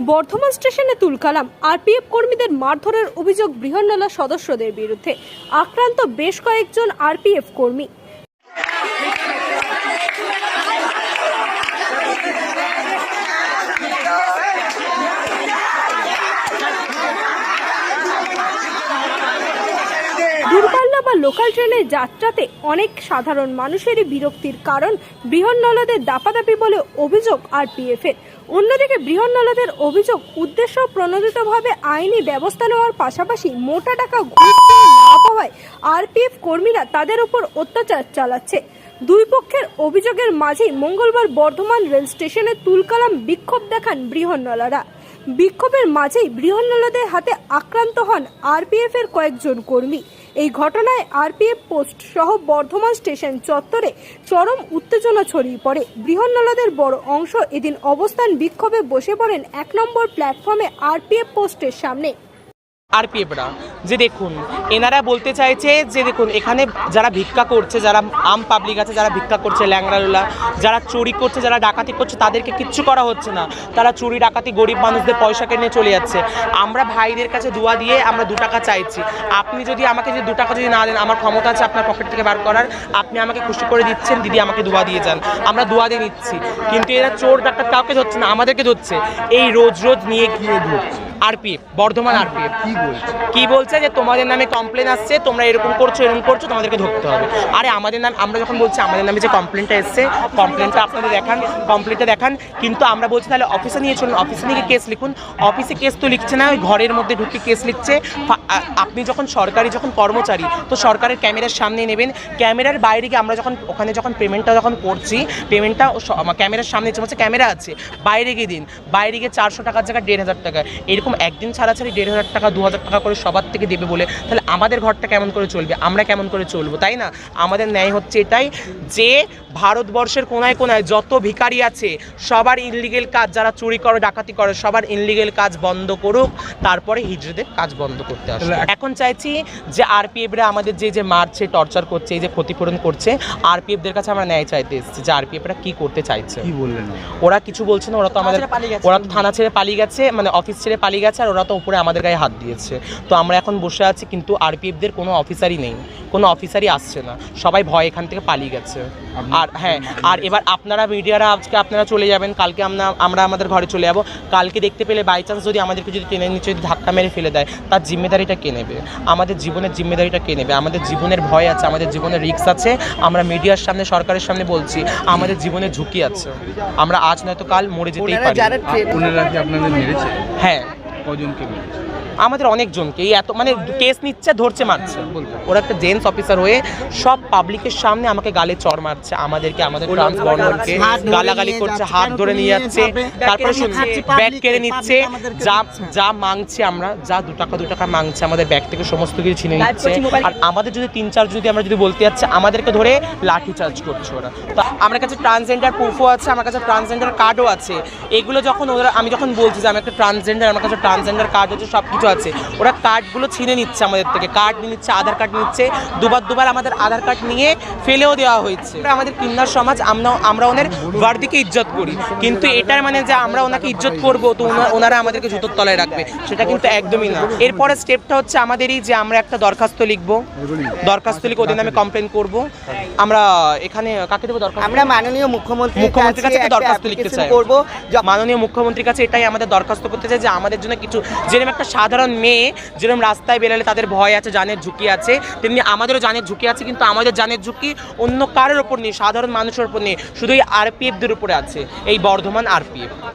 বর্ধমান স্টেশনে তুলকালাম। আরপিএফ কর্মীদের মারধরের অভিযোগ বৃহন্নলা সদস্যদের বিরুদ্ধে। আক্রান্ত বেশ কয়েকজন আরপিএফ কর্মী। দূরপাল্লা বা লোকাল ট্রেনের যাত্রাতে অনেক সাধারণ মানুষেরই বিরক্তির কারণ বৃহন্নলাদের দাপাদাপি বলে অভিযোগ আরপিএফের। অন্যদিকে বৃহন্নলাদের অভিযোগ উদ্দেশ্য প্রণোদিতভাবে আইনি ব্যবস্থা নেওয়ার পাশাপাশি মোটা টাকা ঘুষ না পাওয়ায় আরপিএফ কর্মীরা তাদের উপর অত্যাচার চালাচ্ছে। দুই পক্ষের অভিযোগের মাঝেই মঙ্গলবার বর্ধমান রেল স্টেশনে তুলকালাম বিক্ষোভ দেখান বৃহন্নলারা। বিক্ষোভের মাঝেই বৃহন্নলাদের হাতে আক্রান্ত হন আরপিএফ এর কয়েকজন কর্মী। এই ঘটনায় আরপিএফ পোস্ট সহ বর্ধমান স্টেশন চত্বরে চরম উত্তেজনা ছড়িয়ে পড়ে। বৃহন্নলাদের বড় অংশ এদিন অবস্থান বিক্ষোভে বসে পড়েন 1 নম্বর প্ল্যাটফর্মে আরপিএফ পোস্টের সামনে। আরপিএফরা যে দেখুন, এনারা বলতে চাইছে যে দেখুন, এখানে যারা ভিক্ষা করছে, যারা আম পাবলিক আছে, যারা ভিক্ষা করছে, ল্যাংড়ালোলা, যারা চুরি করছে, যারা ডাকাতি করছে, তাদেরকে কিচ্ছু করা হচ্ছে না। তারা চুরি ডাকাতি গরিব মানুষদের পয়সা কিনে চলে যাচ্ছে। আমরা ভাইদের কাছে দোয়া দিয়ে আমরা 2 টাকা চাইছি। আপনি যদি আমাকে যে 2 টাকা যদি না দেন, আমার ক্ষমতা আছে আপনার পকেট থেকে বার করার, আপনি আমাকে খুশি করে দিচ্ছেন, দিদি আমাকে দোয়া দিয়ে যান, আমরা দোয়া দিয়ে নিচ্ছি। কিন্তু এরা চোর ডাকাত কাউকে ধরছে না, আমাদেরকে ধরছে। এই রোজ রোজ নিয়ে গিয়ে ধরছে আরপিএফ, বর্ধমান আরপিএফ কি বলছে যে তোমাদের নামে কমপ্লেন আসছে, তোমরা এরকম করছো তোমাদেরকে ধরতে হবে। আরে আমাদের নাম, আমরা যখন বলছি আমাদের নামে যে কমপ্লেনটা এসছে, কমপ্লেনটা আপনাদের দেখান, কমপ্লেনটা দেখান। কিন্তু আমরা বলছি তাহলে অফিসে নিয়ে চলুন, অফিসে নিয়ে কেস লিখুন। অফিসে কেস তো লিখছে না, ওই ঘরের মধ্যে ঢুকে কেস লিখছে। আপনি যখন সরকারি যখন কর্মচারী, তো সরকারের ক্যামেরার সামনে নেবেন। ক্যামেরার বাইরে গিয়ে আমরা যখন ওখানে যখন পেমেন্টটা যখন করছি, পেমেন্টটা ক্যামেরার সামনে হচ্ছে, ক্যামেরা আছে, বাইরে গিয়ে দিন। বাইরে গিয়ে 400 টাকার জায়গায় 1,500 টাকা, এরকম একদিন ছাড়াছাড়ি 1,500 টাকা 2,000 টাকা করে সবার থেকে দেবে বলে, তাহলে আমাদের ঘরটা কেমন করে চলবে, আমরা কেমন করে চলবো, তাই না? আমাদের ন্যায় হচ্ছে এটাই যে ভারতবর্ষের কোনায় কোনায় যত ভিখারি আছে সবার ইনলিগেল কাজ, যারা চুরি করে ডাকাতি করে, সবার ইনলিগেল কাজ বন্ধ করুক, তারপরে হিজড়েদের কাজ বন্ধ করতে আসে। এখন চাইছি যে আরপিএফরা আমাদের যে মারছে, টর্চার করছে, এই যে ক্ষতিপূরণ করছে, আরপিএফদের কাছে আমরা ন্যায় চাইতে এসেছি যে আরপিএফরা কি করতে চাইছে। কি বললেন? ওরা কিছু বলছে না, ওরা তো আমাদের, ওরা তো থানা ছেড়ে পালিয়ে গেছে, মানে অফিস ছেড়ে পালিয়ে গেছে, আর ওরা তো উপরে আমাদের গায়ে হাত দিয়েছে। তো আমরা এখন বসে আছি, কিন্তু আরপিএফদের কোনো অফিসারই নেই, কোনো অফিসারই আসছে না, সবাই ভয় এখান থেকে পালিয়ে গেছে। আর হ্যাঁ, আর এবার আপনারা মিডিয়ারা আজকে আপনারা চলে যাবেন, কালকে আমরা আমাদের ঘরে চলে যাবো। কালকে দেখতে পেলে বাই চান্স যদি আমাদেরকে যদি টেনে নিচে যদি ধাক্কা মেরে ফেলে দেয়, তার জিম্মেদারিটা কে নেবে? আমাদের জীবনের জিম্মেদারিটা কে নেবে? আমাদের জীবনের ভয় আছে, আমাদের জীবনের রিস্ক আছে। আমরা মিডিয়ার সামনে, সরকারের সামনে বলছি আমাদের জীবনের ঝুঁকি আছে, আমরা আজ নয়তো কাল মরে যেতেই পারি। হ্যাঁ, কজনকে মেরেছে? আমাদের অনেকজনকে। এই এত মানে কেস নিচ্ছে, ধরছে, মারছে। ওরা একটা জেন্টস অফিসার হয়ে সব পাবলিকের সামনে আমাকে গালে চড় মারছে, আমাদেরকে, আমাদের ট্রান্সবর্ডারকে গালাগালি করছে, হাত ধরে নিয়ে যাচ্ছে, তারপরে ব্যাগ কেড়ে নিচ্ছে, যা মাংছে আমরা, যা 2 টাকা মাংছে, আমাদের ব্যাগ থেকে সমস্ত কিছু ছিনে নিচ্ছে। আর আমাদের যদি 3-4 যদি আমরা যদি বলতে যাচ্ছে, আমাদেরকে ধরে লাঠি চার্জ করছে ওরা। তো আমার কাছে ট্রান্সজেন্ডার প্রুফও আছে, আমার কাছে ট্রান্সজেন্ডার কার্ডও আছে। এগুলো যখন ওরা, আমি যখন বলছি যে আমি একটা ট্রান্সজেন্ডার, আমার কাছে ট্রান্সজেন্ডার কার্ড আছে, সব কিছু আছে, ওরা কার্ডগুলো ছিনে নিচ্ছে আমাদের থেকে, কার্ড নিয়ে নিচ্ছে, আধার কার্ড নিচ্ছে। দুবার আমাদের আধার কার্ড নিয়ে ফেলেও দেওয়া হয়েছে। আমাদের কিন্নার সমাজ, আমরা ওনার ওয়ার্দিকে ইজ্জত করি, কিন্তু এটার মানে যে আমরা ওনাকে ইজ্জত করবো তো ওনারা আমাদেরকে জুতোর তলায় রাখবে, সেটা কিন্তু একদমই না। এরপরে স্টেপটা হচ্ছে আমাদেরই যে আমরা একটা দরখাস্ত লিখবো, দরখাস্ত লিখে ওদের নামে কমপ্লেন করবো। আমরা এখানে কাকে দেবো দরখাস্ত? আমরা মাননীয় মুখ্যমন্ত্রীর কাছে দরখাস্ত লিখতে চাই, মাননীয় মুখ্যমন্ত্রীর কাছে এটাই আমাদের দরখাস্ত করতে চাই যে আমাদের জন্য কিছু, যেরকম একটা সাধারণ মেয়ে যেরকম রাস্তায় বেরোলে তাদের ভয় আছে, জানের ঝুঁকি আছে, তেমনি আমাদেরও জানের ঝুঁকি আছে। কিন্তু আমাদের জানের ঝুঁকি অন্য কারোর ওপর নেই, সাধারণ মানুষের ওপর নেই, শুধু এই আরপিএফদের উপরে আছে, এই বর্ধমান আরপিএফ।